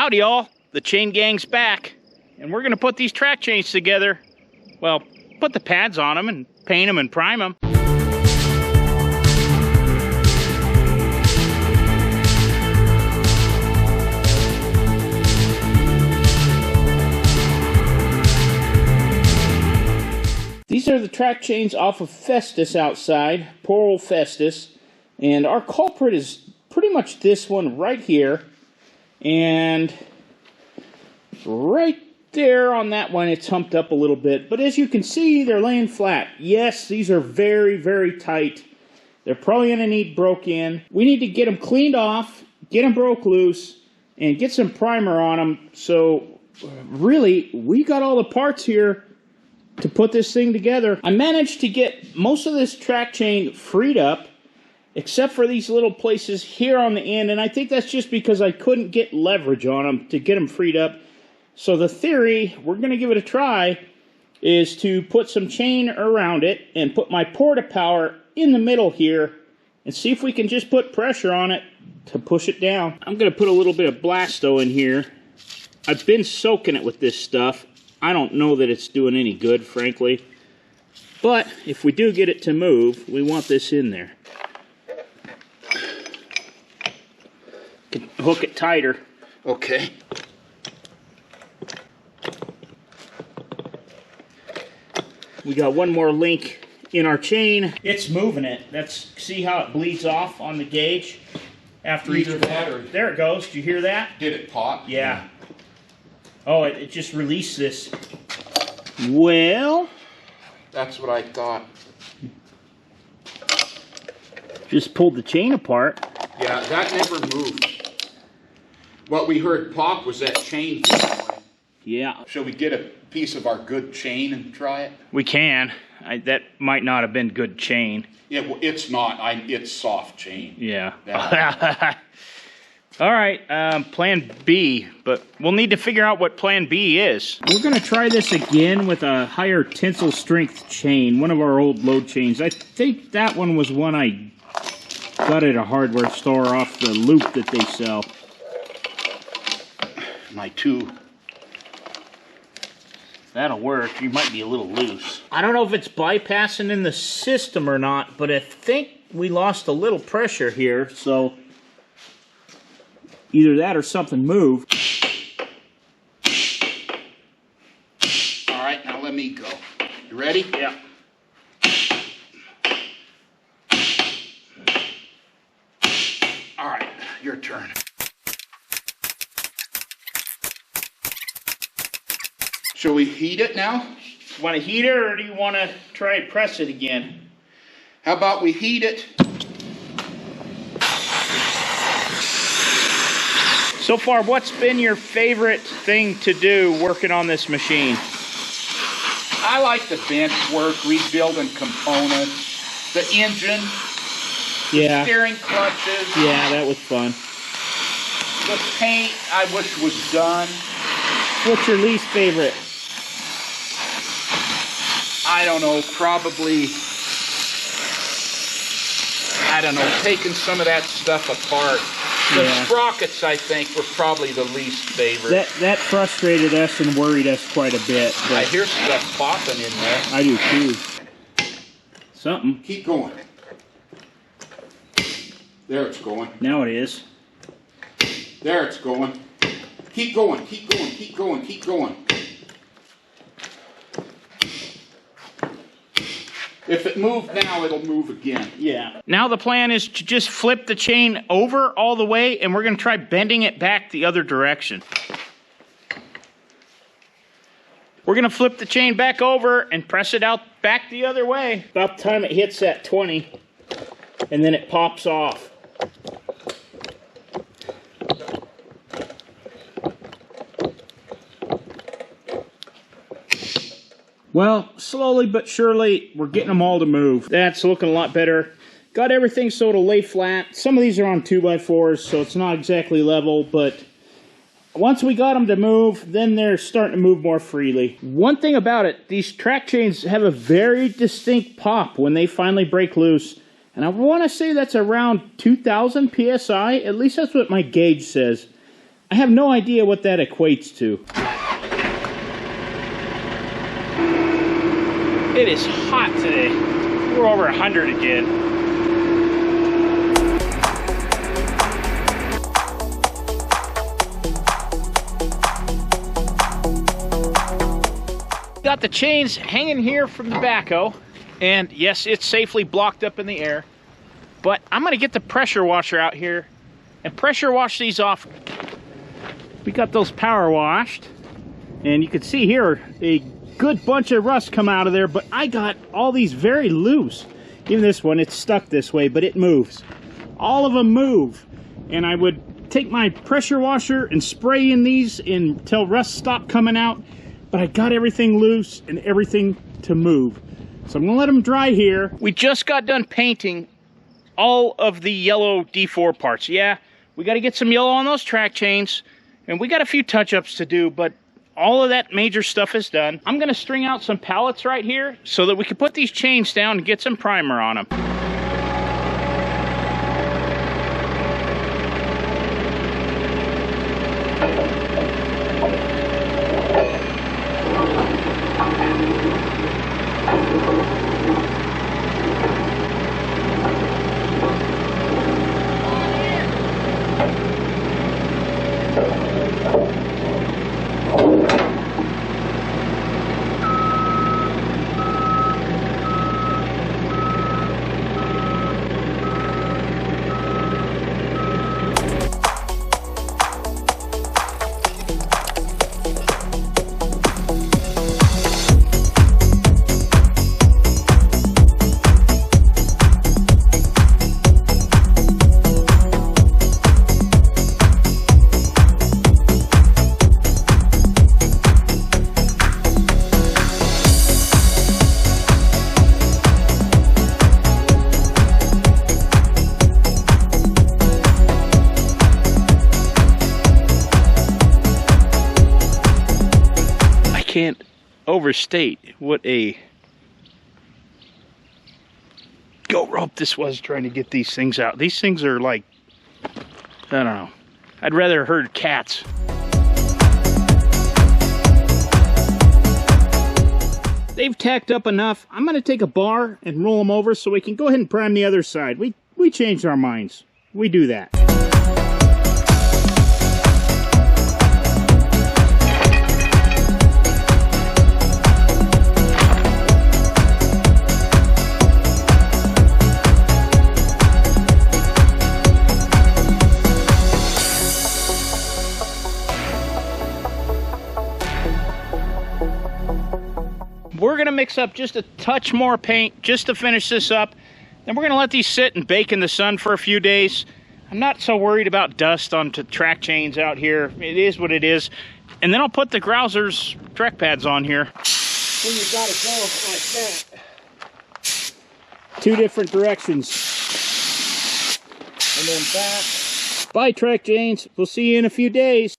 Howdy y'all, the chain gang's back, and we're gonna put these track chains together. Well, put the pads on them and paint them and prime them. These are the track chains off of Festus outside, poor old Festus, and our culprit is pretty much this one right here. And right there on that one, it's humped up a little bit. But as you can see, they're laying flat. Yes, these are very, very tight. They're probably going to need broke in. We need to get them cleaned off, get them broke loose, and get some primer on them. So really, we got all the parts here to put this thing together. I managed to get most of this track chain freed up, except for these little places here on the end, and I think that's just because I couldn't get leverage on them to get them freed up. So the theory, we're going to give it a try, is to put some chain around it and put my porta-power in the middle here and see if we can just put pressure on it to push it down. I'm going to put a little bit of Blasto in here. I've been soaking it with this stuff. I don't know that it's doing any good, frankly. But if we do get it to move, we want this in there. Hook it tighter. Okay. We got one more link in our chain. It's moving it. See how it bleeds off on the gauge after each battery. There it goes. Did you hear that? Did it pop? Yeah. Oh, it just released this. Well, that's what I thought. Just pulled the chain apart. Yeah, that never moved. What we heard pop was that chain. Yeah. Shall we get a piece of our good chain and try it? We can. That might not have been good chain. Yeah, well, it's not. It's soft chain. Yeah. All right, plan B, but we'll need to figure out what plan B is. We're going to try this again with a higher tensile strength chain, one of our old load chains. I think that one was one I got at a hardware store off the loop that they sell. My two. That'll work. You might be a little loose. I don't know if it's bypassing in the system or not, but I think we lost a little pressure here, so either that or something moved. All right, now let me go. You ready? Yeah. All right, your turn. Shall we heat it now? Want to heat it, or do you want to try and press it again? How about we heat it? So far, what's been your favorite thing to do working on this machine? I like the bench work, rebuilding components, the engine, the steering clutches. Yeah, that was fun. The paint, I wish was done. What's your least favorite? I don't know, probably, I don't know, taking some of that stuff apart. The sprockets, I think, were probably the least favorite. That frustrated us and worried us quite a bit. But I hear stuff popping in there. I do too. Something. Keep going. There it's going. Now it is. There it's going. Keep going, keep going, keep going, keep going. If it moved now, it'll move again. Yeah. Now the plan is to just flip the chain over all the way, and we're going to try bending it back the other direction. We're going to flip the chain back over and press it out back the other way. About the time it hits that 20, and then it pops off. Well, slowly but surely, we're getting them all to move. That's looking a lot better. Got everything so it'll lay flat. Some of these are on 2x4s, so it's not exactly level, but once we got them to move, then they're starting to move more freely. One thing about it, these track chains have a very distinct pop when they finally break loose. And I want to say that's around 2,000 PSI. At least that's what my gauge says. I have no idea what that equates to. It is hot today. We're over 100 again. Got the chains hanging here from the backhoe, and yes, it's safely blocked up in the air, but I'm going to get the pressure washer out here and pressure wash these off. We got those power washed, and you can see here a good bunch of rust come out of there, but I got all these very loose. Even this one, it's stuck this way, but it moves. All of them move, and I would take my pressure washer and spray in these until rust stopped coming out. But I got everything loose and everything to move. So I'm gonna let them dry here. We just got done painting all of the yellow D4 parts. Yeah, we gotta get some yellow on those track chains, and we got a few touch-ups to do, but all of that major stuff is done. I'm gonna string out some pallets right here so that we can put these chains down and get some primer on them. Can't overstate what a goat rope this was trying to get these things out. These things are like, I don't know, I'd rather herd cats. They've tacked up enough. I'm going to take a bar and roll them over so we can go ahead and prime the other side. We changed our minds. We do that. We're going to mix up just a touch more paint just to finish this up. Then we're going to let these sit and bake in the sun for a few days. I'm not so worried about dust on track chains out here. It is what it is. And then I'll put the Grouser's track pads on here. Well, you got to go like that. Two different directions. And then back. Bye, track chains. We'll see you in a few days.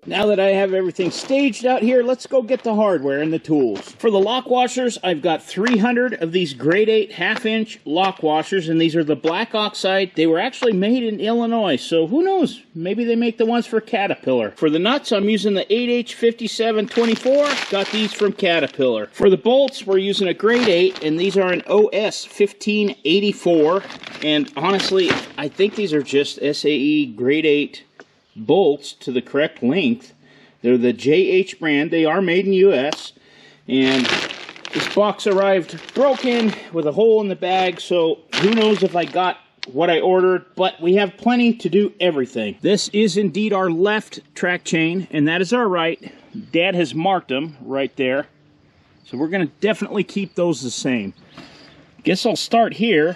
Now that I have everything staged out here, let's go get the hardware and the tools. For the lock washers, I've got 300 of these grade 8 half-inch lock washers, and these are the black oxide. They were actually made in Illinois, so who knows? Maybe they make the ones for Caterpillar. For the nuts, I'm using the 8H5724. Got these from Caterpillar. For the bolts, we're using a grade 8, and these are an OS 1584. And honestly, I think these are just SAE grade 8 bolts to the correct length. They're the JH brand. They are made in US, and this box arrived broken with a hole in the bag, so who knows if I got what I ordered, but we have plenty to do everything. This is indeed our left track chain, and that is our right. Dad has marked them right there, so we're going to definitely keep those the same. Guess I'll start here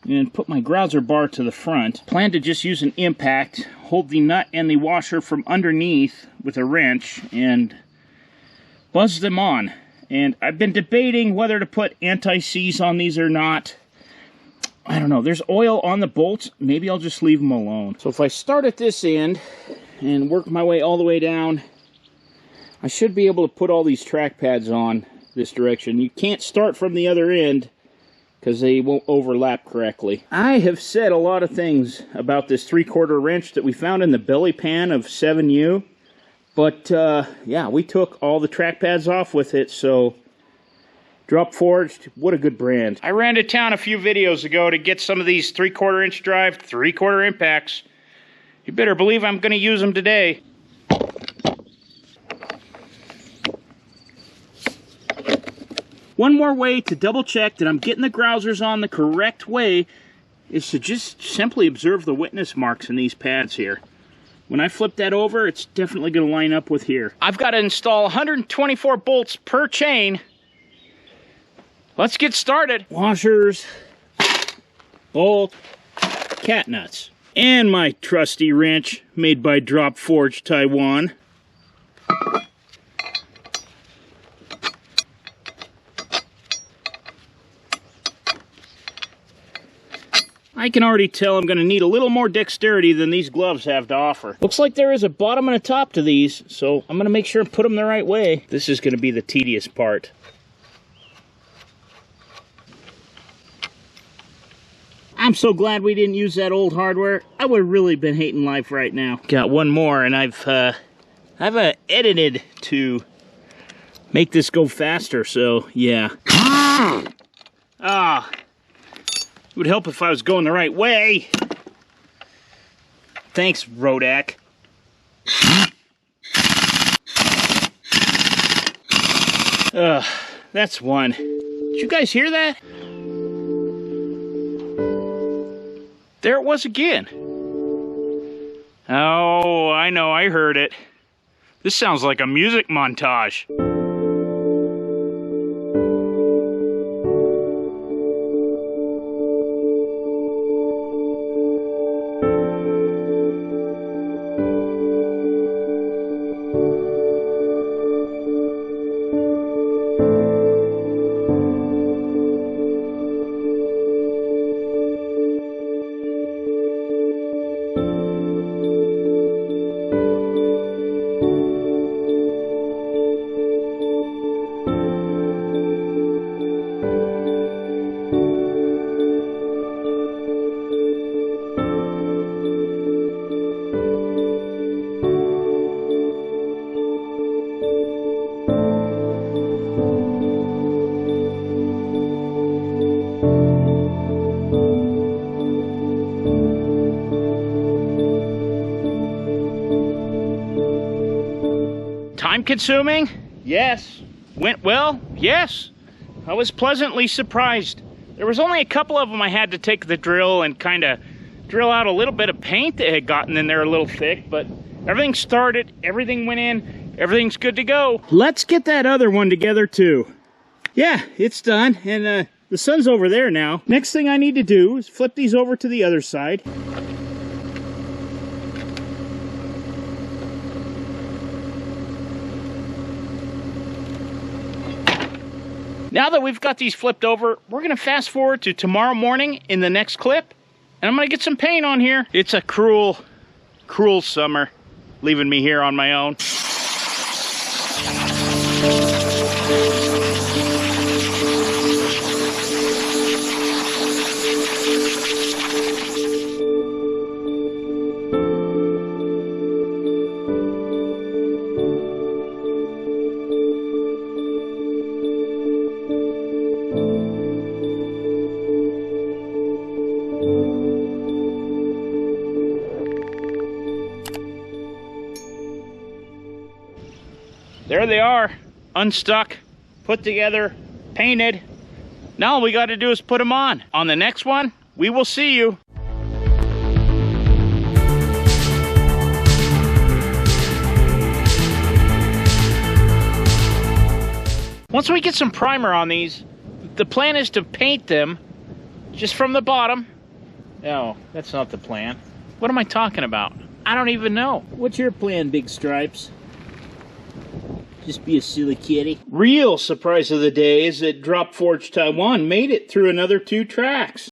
and put my Grouser bar to the front. Plan to just use an impact, hold the nut and the washer from underneath with a wrench, and buzz them on. And I've been debating whether to put anti-seize on these or not. I don't know. There's oil on the bolts. Maybe I'll just leave them alone. So if I start at this end and work my way all the way down. I should be able to put all these track pads on this direction. You can't start from the other end because they won't overlap correctly. I have said a lot of things about this 3/4 wrench that we found in the belly pan of 7U, but yeah, we took all the track pads off with it, so Drop Forged, what a good brand. I ran to town a few videos ago to get some of these 3/4 inch drive 3/4 impacts. You better believe I'm going to use them today. One more way to double check that I'm getting the grousers on the correct way is to just simply observe the witness marks in these pads here. When I flip that over, it's definitely going to line up with here. I've got to install 124 bolts per chain. Let's get started. Washers, bolt, cat nuts, and my trusty wrench made by Drop Forge Taiwan. I can already tell I'm going to need a little more dexterity than these gloves have to offer. Looks like there is a bottom and a top to these, so I'm going to make sure and put them the right way. This is going to be the tedious part. I'm so glad we didn't use that old hardware. I would have really been hating life right now. Got one more, and I've edited to make this go faster, so yeah. It would help if I was going the right way. Thanks, Rodak. That's one. Did you guys hear that? There it was again. Oh, I know, I heard it. This sounds like a music montage. Time-consuming? Yes. Went well? Yes. I was pleasantly surprised. There was only a couple of them I had to take the drill and kind of drill out a little bit of paint that had gotten in there a little thick, but everything started, everything went in, everything's good to go. Let's get that other one together too. Yeah, it's done, and the sun's over there now. Next thing I need to do is flip these over to the other side. Now that we've got these flipped over, we're going to fast forward to tomorrow morning in the next clip, and I'm going to get some paint on here. It's a cruel, cruel summer, leaving me here on my own. There they are, unstuck, put together, painted. Now all we got to do is put them on. On the next one, we will see you. Once we get some primer on these, the plan is to paint them just from the bottom. No, that's not the plan. What am I talking about? I don't even know. What's your plan, Big Stripes? Just be a silly kitty. Real surprise of the day is that Drop Forge Taiwan made it through another 2 tracks.